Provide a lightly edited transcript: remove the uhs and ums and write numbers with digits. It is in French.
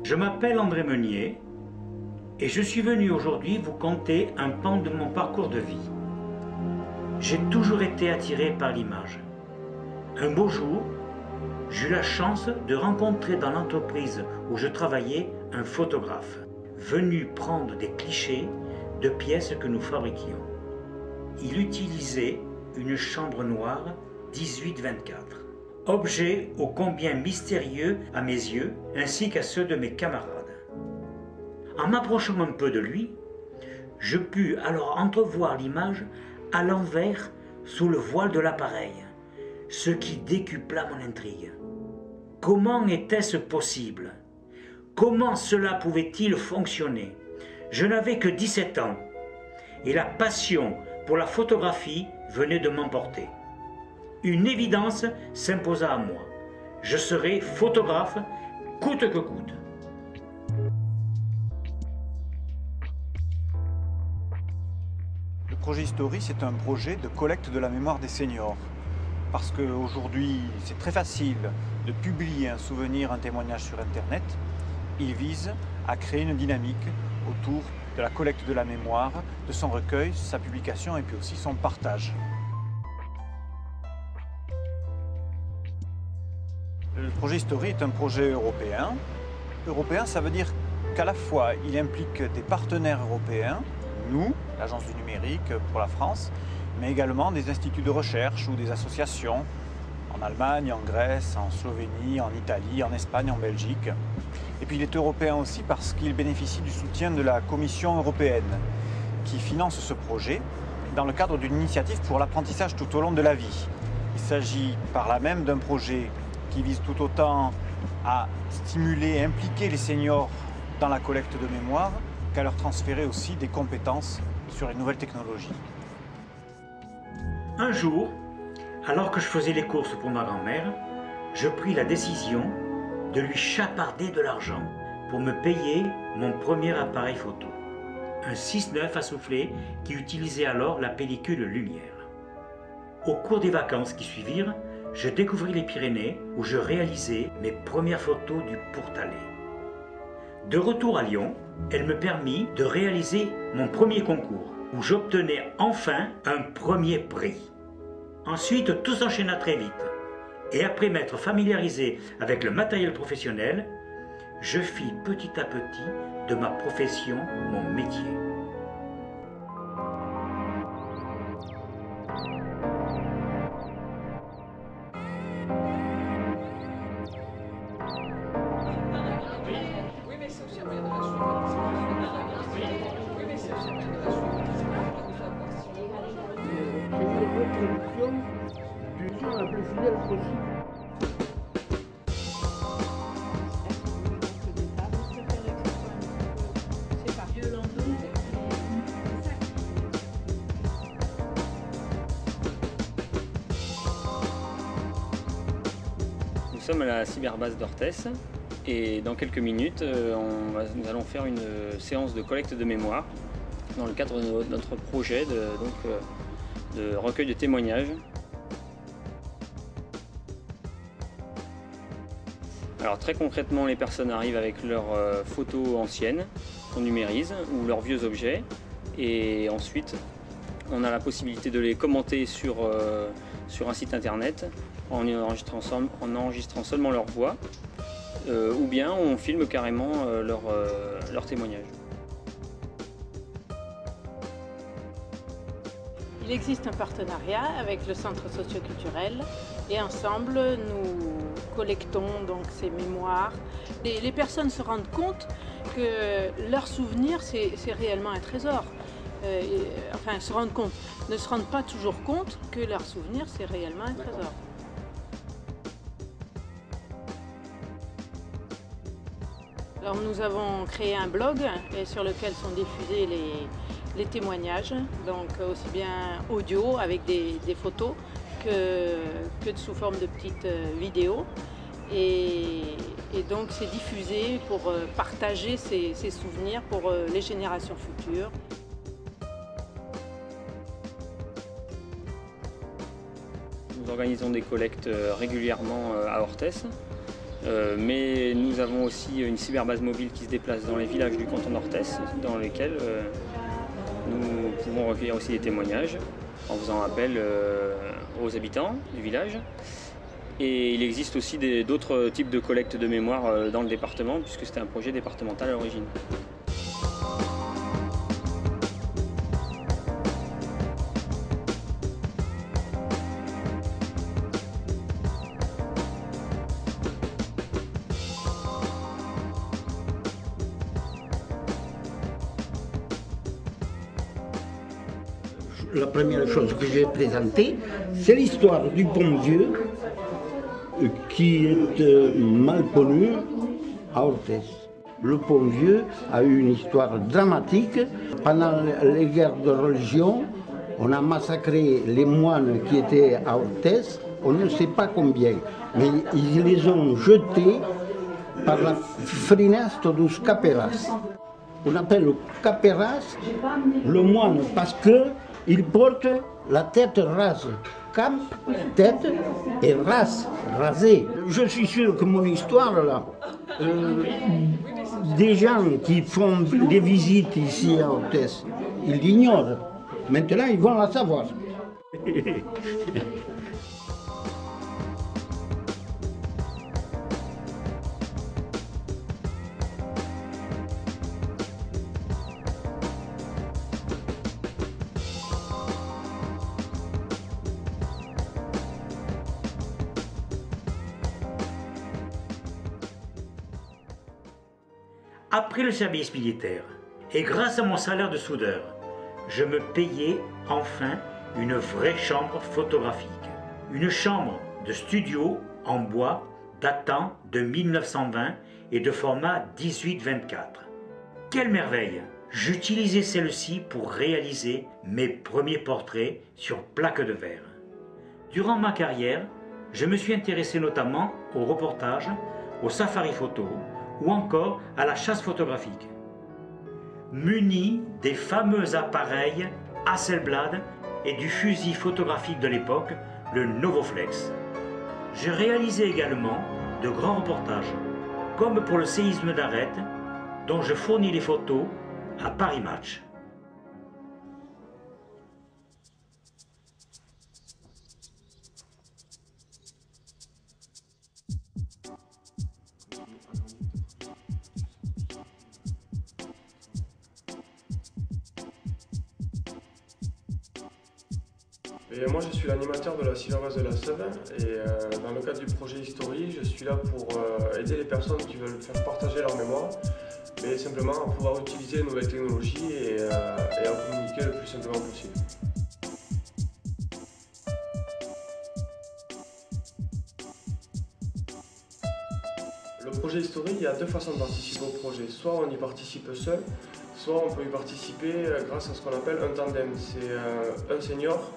Je m'appelle André Meunier et je suis venu aujourd'hui vous conter un pan de mon parcours de vie. J'ai toujours été attiré par l'image. Un beau jour, j'eus la chance de rencontrer dans l'entreprise où je travaillais un photographe, venu prendre des clichés de pièces que nous fabriquions. Il utilisait une chambre noire 18-24, objet ô combien mystérieux à mes yeux ainsi qu'à ceux de mes camarades. En m'approchant un peu de lui, je pus alors entrevoir l'image à l'envers sous le voile de l'appareil, ce qui décupla mon intrigue. Comment était-ce possible? Comment cela pouvait-il fonctionner? Je n'avais que 17 ans et la passion pour la photographie venait de m'emporter. Une évidence s'imposa à moi. Je serais photographe coûte que coûte. Le projet History, c'est un projet de collecte de la mémoire des seniors. Parce qu'aujourd'hui, c'est très facile de publier un souvenir, un témoignage sur Internet. Il vise à créer une dynamique autour de la collecte de la mémoire, de son recueil, sa publication et puis aussi son partage. Le projet History est un projet européen. Européen, ça veut dire qu'à la fois, il implique des partenaires européens, nous, l'Agence du numérique pour la France, mais également des instituts de recherche ou des associations en Allemagne, en Grèce, en Slovénie, en Italie, en Espagne, en Belgique. Et puis il est européen aussi parce qu'il bénéficie du soutien de la Commission européenne qui finance ce projet dans le cadre d'une initiative pour l'apprentissage tout au long de la vie. Il s'agit par là même d'un projet qui vise tout autant à stimuler et impliquer les seniors dans la collecte de mémoire qu'à leur transférer aussi des compétences sur les nouvelles technologies. Un jour, alors que je faisais les courses pour ma grand-mère, je pris la décision de lui chaparder de l'argent pour me payer mon premier appareil photo. Un 6-9 à souffler qui utilisait alors la pellicule lumière. Au cours des vacances qui suivirent, je découvris les Pyrénées où je réalisais mes premières photos du Pourtalais. De retour à Lyon, elle me permit de réaliser mon premier concours où j'obtenais enfin un premier prix. Ensuite, tout s'enchaîna très vite. Et après m'être familiarisé avec le matériel professionnel, je fis petit à petit de ma profession mon métier. Du son la plus fidèle possible. Nous sommes à la cyberbase d'Orthès et dans quelques minutes, nous allons faire une séance de collecte de mémoire dans le cadre de notre projet de recueil de témoignages. Alors très concrètement, les personnes arrivent avec leurs photos anciennes qu'on numérise ou leurs vieux objets et ensuite on a la possibilité de les commenter sur un site internet en enregistrant seulement leur voix ou bien on filme carrément leur témoignage. Il existe un partenariat avec le centre socioculturel et ensemble nous collectons donc ces mémoires. Et les personnes se rendent compte que leur souvenir c'est réellement un trésor. Enfin ne se rendent pas toujours compte que leur souvenir c'est réellement un trésor. Alors nous avons créé un blog sur lequel sont diffusés les témoignages, donc aussi bien audio avec des photos que sous forme de petites vidéos. Et donc c'est diffusé pour partager ces souvenirs pour les générations futures. Nous organisons des collectes régulièrement à Orthès. Mais nous avons aussi une cyberbase mobile qui se déplace dans les villages du canton d'Orthès, dans lesquels nous pouvons recueillir aussi des témoignages en faisant appel aux habitants du village. Et il existe aussi d'autres types de collecte de mémoire dans le département, puisque c'était un projet départemental à l'origine. La première chose que j'ai présentée, c'est l'histoire du pont vieux qui est mal connu à Orthès. Le pont vieux a eu une histoire dramatique. Pendant les guerres de religion, on a massacré les moines qui étaient à Orthès, on ne sait pas combien, mais ils les ont jetés par la Frinesto dos Caperas. On appelle le Caperas le moine parce qu'il porte la tête rase. Cap, tête et race, rasé. Je suis sûr que mon histoire, là, des gens qui font des visites ici à Orthès, ils l'ignorent. Maintenant, ils vont la savoir. Après le service militaire, et grâce à mon salaire de soudeur, je me payais enfin une vraie chambre photographique. Une chambre de studio en bois datant de 1920 et de format 18-24. Quelle merveille! J'utilisais celle-ci pour réaliser mes premiers portraits sur plaque de verre. Durant ma carrière, je me suis intéressé notamment au reportage, au safari photo, ou encore à la chasse photographique. Muni des fameux appareils Hasselblad et du fusil photographique de l'époque, le Novoflex. Je réalisais également de grands reportages, comme pour le séisme d'Arête, dont je fournis les photos à Paris Match. Et moi je suis l'animateur de la cyberbase de la Sève et dans le cadre du projet History, je suis là pour aider les personnes qui veulent faire partager leur mémoire, mais simplement à pouvoir utiliser les nouvelles technologies et à communiquer le plus simplement possible. Le projet History, il y a deux façons de participer au projet. Soit on y participe seul, soit on peut y participer grâce à ce qu'on appelle un tandem. C'est un senior